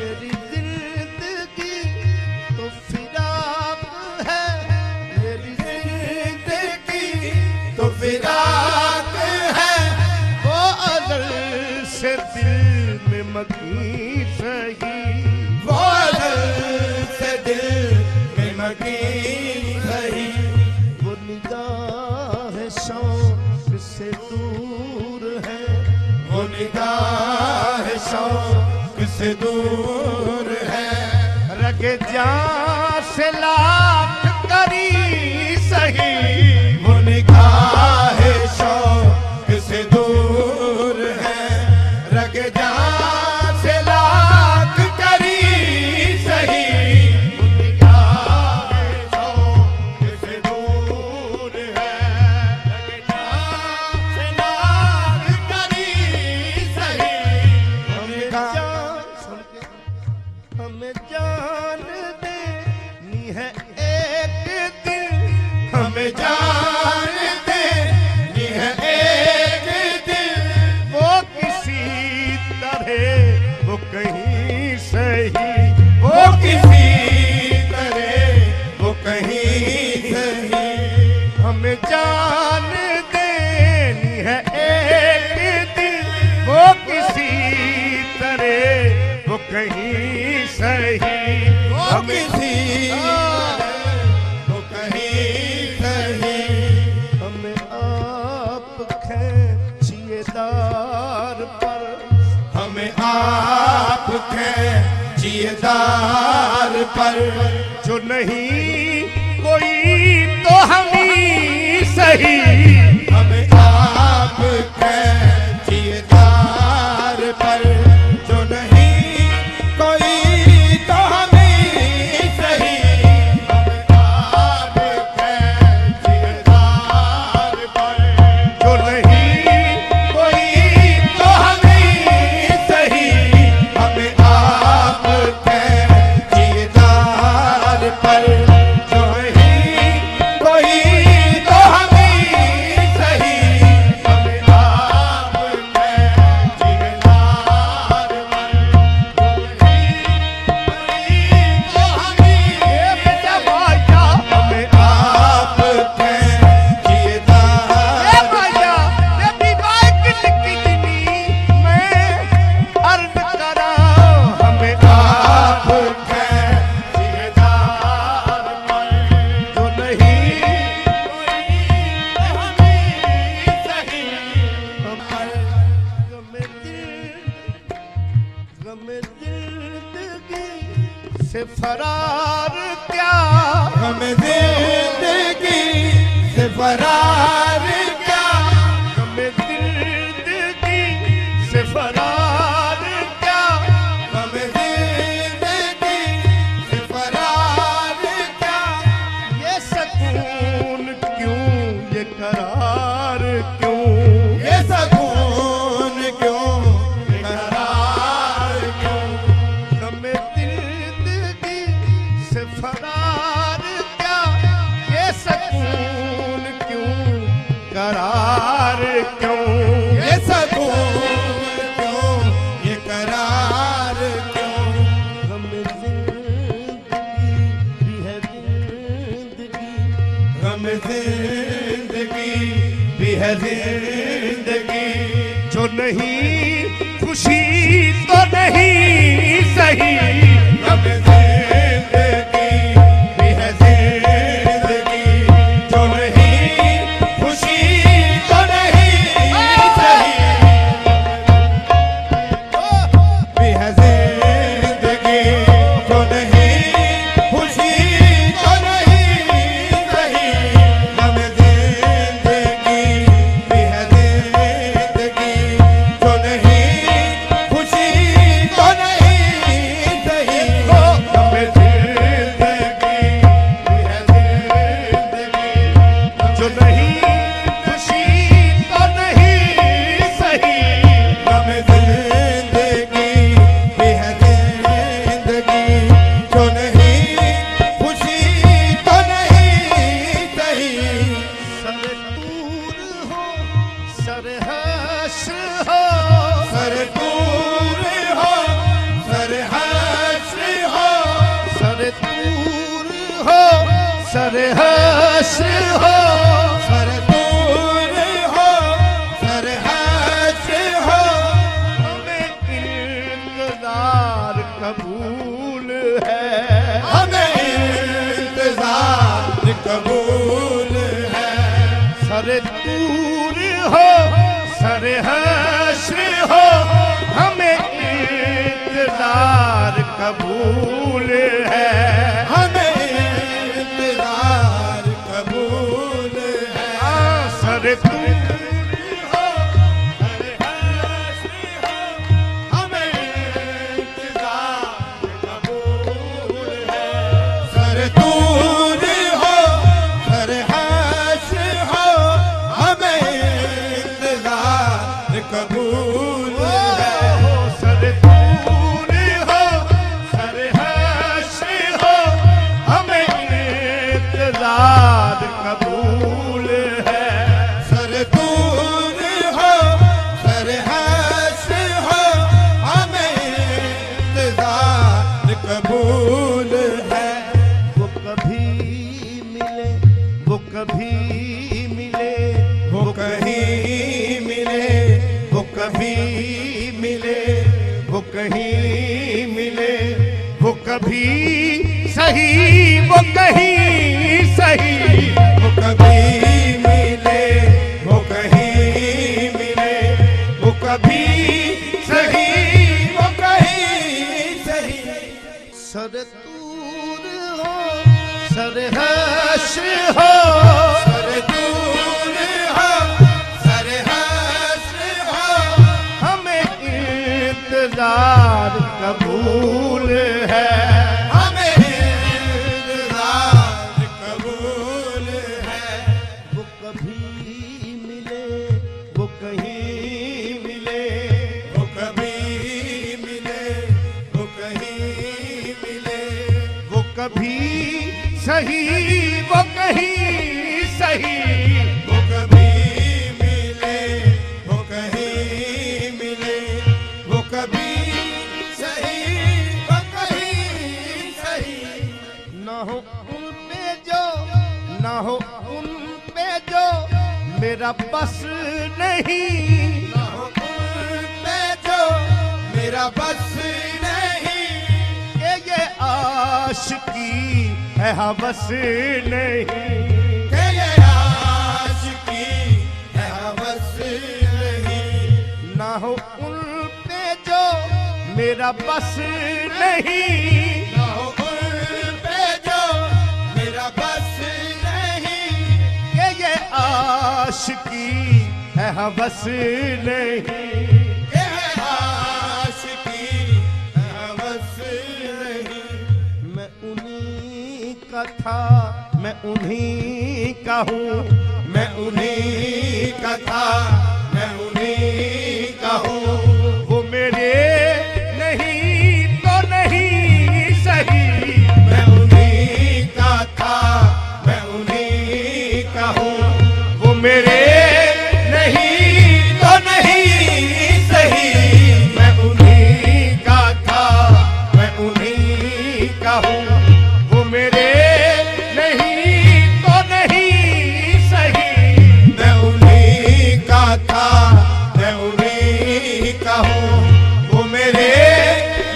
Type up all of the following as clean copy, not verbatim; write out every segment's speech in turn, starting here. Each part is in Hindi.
मेरी जिंदगी तो फिराक है, मेरी जिंदगी तो फिराक है, वो अज़ल से दिल में मकी सही, वो अज़ल से दिल में मकी सही। वो निगाह शौक से दूर है, वो निगाह शौक से दूर है, रगे जान से लाख करी सही, वो निगाह शौक से दूर है, रगे जान से लाख करी सही, वो निगाह शौक से दूर है, रगे जान से लाख करी सही। हमें जान देनी है एक दिन, हमें जान देनी है एक दिन, वो किसी तरह वो कहीं सही, वो किसी तरह वो कहीं सही। हमें जान देनी है एक दिन, वो किसी तरह वो कहीं सही, वो किसी वो कहीं सही। हमें आप खींचिए दार पर, हमें आप खींचिए दार पर, जो नहीं कोई तो हम ही सही, हमें आप खींचिए दार पर, जो नहीं कोई तो हम ही सही, हमें आप खींचिए दार पर, जो नहीं कोई तो हम ही सही, हमें आप खींचिए दार पर, जो नहीं कोई तो हम ही सही, हमें आप खींचिए दार पर, जो नहीं तो हम ही बेटा भाइया, हमें आप खींचिए दार भाइया। नबी बाइक लिखनी मैं अर्ज करा, हमें आप खींचिए दार पर, जो नहीं कोई सही, गमे जिंदगी से फरार क्या, गमे जिंदगी से फरार क्या, गमे जिंदगी से फरार क्या, गमे जिंदगी से फरार क्या, ये सकून क्यों, ये करार क्यों, ये सकून क्यों, ये करार क्यों, गमे जिंदगी से फरार क्या, ये सकून क्यों, करार क्यों, ये सकून क्यों, ये करार क्यों। गमे जिंदगी भी है जिंदगी, गमे जिंदगी भी है जिंदगी, जो नहीं खुशी तो नहीं सही, गमे जिंदगी भी है जिंदगी, जो नहीं खुशी तो नहीं सही, भी है जिंदगी, जो नहीं खुशी तो नहीं सही, गमे जिंदगी भी है जिंदगी, जो नहीं खुशी तो नहीं कबूल है। हमें इंतजार कबूल है। सर दूर हो सर हश्र हो, हमें इंतजार कबूल है। हमें इंतजार कबूल है। सर दूर हो सर हश्र हो, हमें इंतजार कबूल है। सर दूर हो सर हश्र हो, हमें इंतजार कबूल है। सर दूर हो सर हश्र हो, हमें इंतजार कबूल है। सर दूर हो सर हश्र हो, हमें इंतजार कबूल है। वो कभी मिले वो कभी मिले वो कहीं मिले वो कभी मिले वो कहीं मिले वो कभी सही वो कहीं सही। वो कभी मिले वो कहीं मिले वो कभी सही वो कहीं सही। सर दूर हो सर हश्र हो, सर दूर हो सर हश्र हो, हमें इंतजार कबूल है। हमें इंतजार कबूल है। वो कभी मिले वो कहीं मिले वो कभी मिले वो कहीं मिले वो कभी सही वो कहीं सही। वो कभी मिले वो कहीं मिले वो कभी सही वो कहीं सही। ना हो उन पे जो ना हो उन पे जो मेरा बस नहीं। ना हो उन पे जो मेरा बस नहीं। कि ये आशिकी है हवस नहीं। कि ये आशिकी है हवस नहीं। ना हो उन पे जो मेरा बस नहीं। ना हो उन पे जो मेरा बस नहीं। कि ये आशिकी है हवस नहीं। ये आशिकी है हवस नहीं। मैं उन्हीं का था मैं उन्हीं का हूँ, मैं उन्हीं का था मैं उन्हीं का हूँ। वो मेरे नहीं तो नहीं सही। मैं उन्हीं का था मैं उन्हीं का हूँ। वो मेरे नहीं तो नहीं सही। मैं उन्हीं का था मैं उन्हीं का हूँ। वो मेरे नहीं तो नहीं सही। मैं उन्हीं का था मैं उन्हीं का हूँ। वो मेरे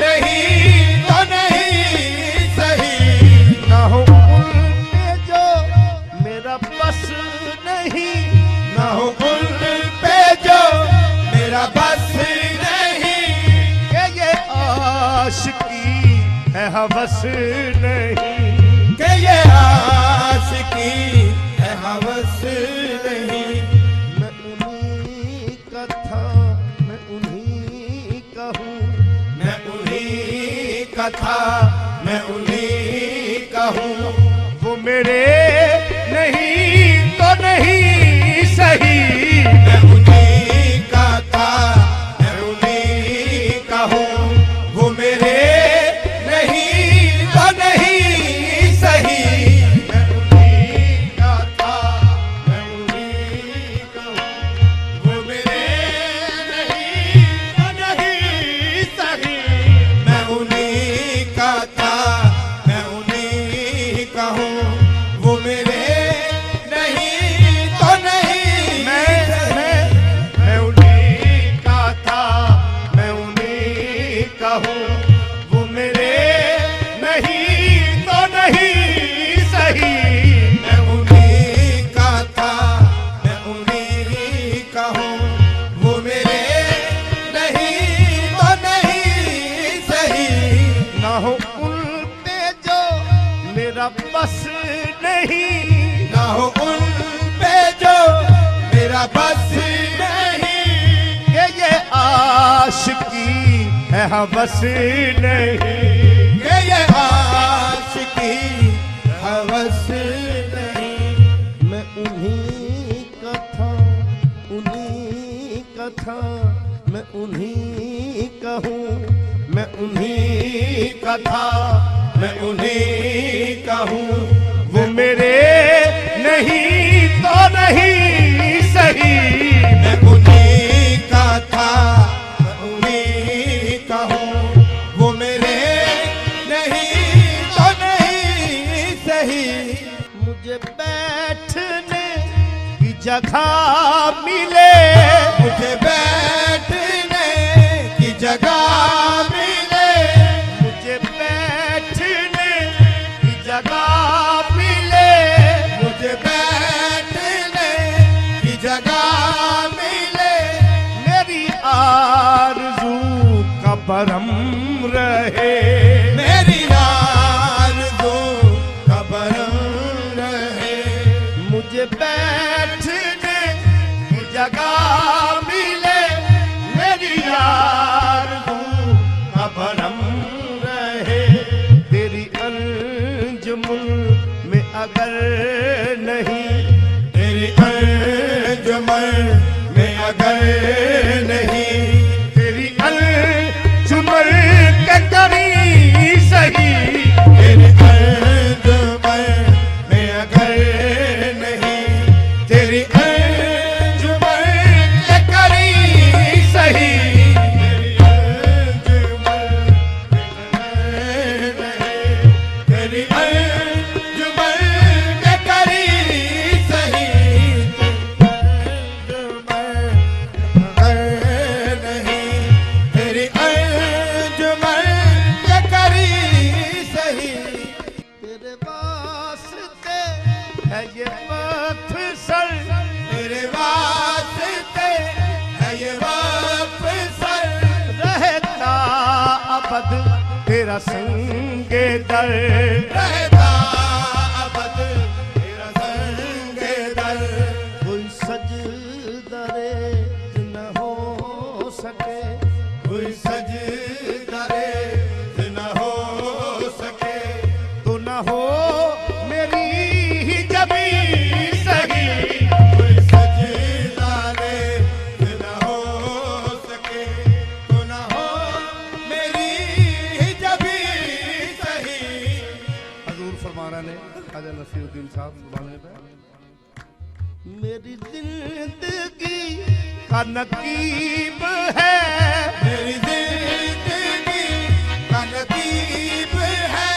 नहीं तो नहीं सही। ना हो उन पे जो मेरा बस नहीं। ना हो उन पे जो मेरा बस नहीं। कि ये आशिकी है हवस नहीं। कि ये आशिकी है हवस नहीं। मैं उन्हीं का था मैं उन्हीं का हूँ। मैं उन्हीं का था मैं उन्हीं का हूँ। वो मेरे नहीं तो नहीं सही। मैं उन्हीं का था मैं उन्हीं का हूँ। वो मेरे नहीं तो नहीं सही। मैं उन्हीं का था मैं उन्हीं का हूँ। वो मेरे नहीं तो नहीं सही। मैं उन्हीं का था मैं उन्हीं का हूँ। वो हो उन पे जो मेरा बस नहीं, ना हो उन पे जो मेरा बस नहीं, ये आशिकी है हवस नहीं, ये आशिकी हवस नहीं। मैं उन्हीं का था, उन्हीं का था, मैं उन्हीं का हूँ, मैं उन्हीं का था, मैं उन्हीं का हूँ, वो मेरे नहीं तो नहीं सही। मैं उन्हीं का था, मैं उन्हीं का हूँ, वो मेरे नहीं तो नहीं सही। मुझे बैठने की जगह मिले, मुझे बैठने की जगह मिले, मुझे बैठने की जगह मिले, मुझे बैठने की जगह मिले, मेरी आरज़ू का भरम रहे, मेरी आरज़ू का भरम रहे। मुझे बैठने की जगह मिले, मेरी आरज़ू का भरम रहे। तेरी अंजुमन में अगर नहीं, तेरी अंजुमन में अगर नहीं, तेरी अंजुमन के करीब सही, तेरी अंजुमन में अगर नहीं, तेरी अंजुमन के करीब सही, तेरी अंजुमन में अगर नहीं, तेरी अंजुमन के करीब सही, तेरी अंजुमन के करीब सही। तेरे वास्ते है ये पथ सर, तेरे वास्ते है ये वक्त सर, रहता अबद तेरा संगे दर, रहता अबद तेरा संगे दर। कोई सजदरे न हो सके, कोई सजदरे न हो सके, तो न हो मेरी ही जबी सही, कोई सजदरे न हो सके, तो न हो मेरी जबी सही। हजूर फरमाना ने ख्वाजा नसीरुद्दीन साहब सुभाने पे, मेरी जिंदगी का नकीब है, मेरी जिंदगी का नकीब है,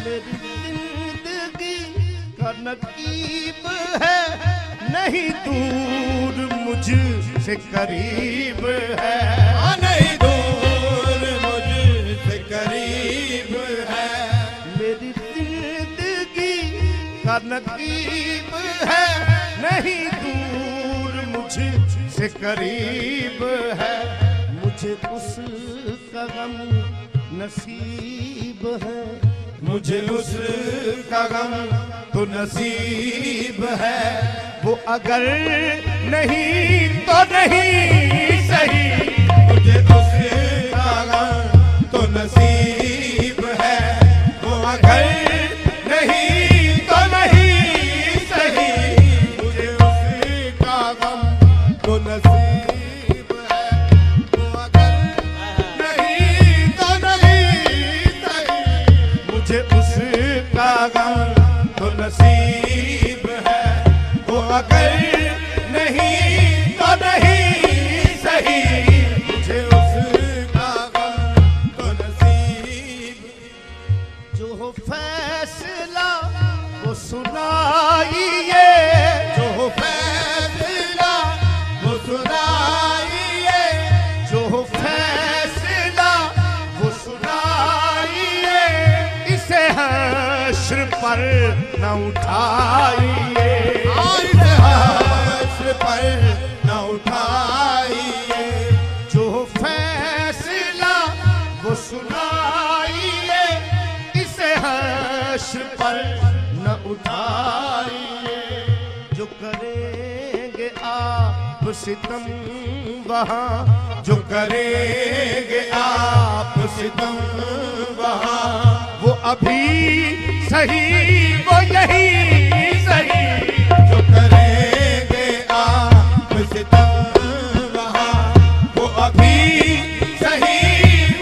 मेरी जिंदगी का नकीब है, नहीं दूर मुझसे करीब है, नहीं दूर मुझसे करीब है। मेरी जिंदगी का नकीब है, नहीं दूर मुझसे करीब है, मुझे उसका गम नसीब है, मुझे उसका गम तो नसीब है, वो अगर नहीं तो नहीं सही, मुझे उसका गम तो नसीब है, वो अगर नहीं तो नहीं सही, मुझे उसका गम तो नसीब है, वो अगर नहीं तो नहीं सही, मुझे उसका गम तो नसीब है, वो अगर नहीं तो नहीं सही, मुझे उसका गम तो नसीब। जो हो फैसला वो सुनाइए, जो हो फैसला वो सुनाइए, जो हो फैसला वो सुनाइए, इसे हश्र पर न उठाइए, और इसे हश्र पर न उठाइए, जो हो फैसला वो सुनाइए, फैश पर न उठाइए, जो करेंगे आप सितम वहाँ, जो करेंगे आप सितम वहाँ, वो अभी सही वो यही सही, जो करेंगे आप सितम वहाँ, वो अभी सही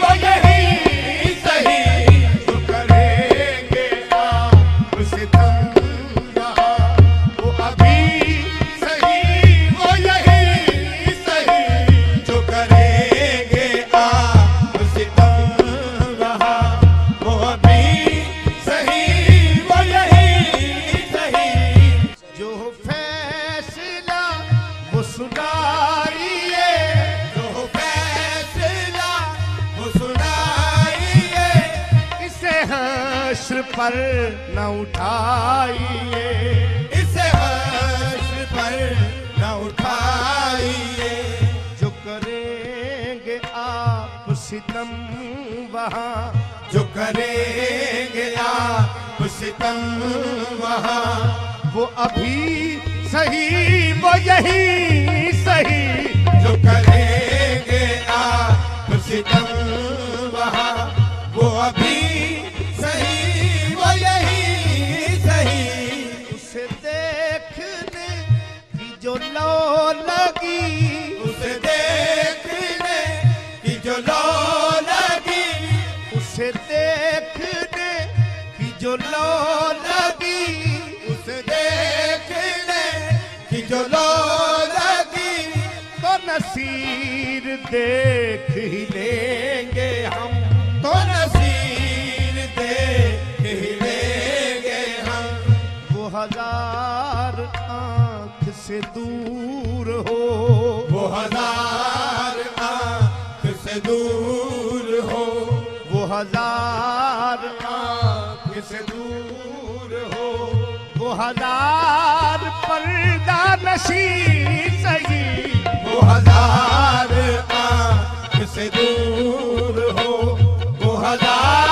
वो यही सही, जो करेंगे आप सितम वहाँ, वो अभी सही वो यही सही, जो करेंगे आप सितम वहाँ, वो अभी सही वो यही सही, जो फैसला वो सुनाइए, जो फैसला वो सुनाइए, इसे हश्र पर न उठाइए, इसे हर्ष पर न उठाइए, जो करेंगे आप सितम वहाँ, जो करेंगे आप सितम वहाँ, वो अभी सही वो यही सही, जो करेंगे आप सितम वहाँ, वो अभी सही वो यही सही, उसे देखने की जो लो लगी, उसे देखने की जो लो लगी, उसे देखने की जो लो लगी, उसे देखने की जो लो लगी, तो नसीर देख ही लेंगे हम, तो नसीर देख ही लेंगे हम, वो हजार आंख से दूर हो, वो हजार आँख से दूर हो, वो हजार आँख से दूर हो, वो हजार पर्दा नशी सही, वो हजार आँख से दूर हो, वो हजार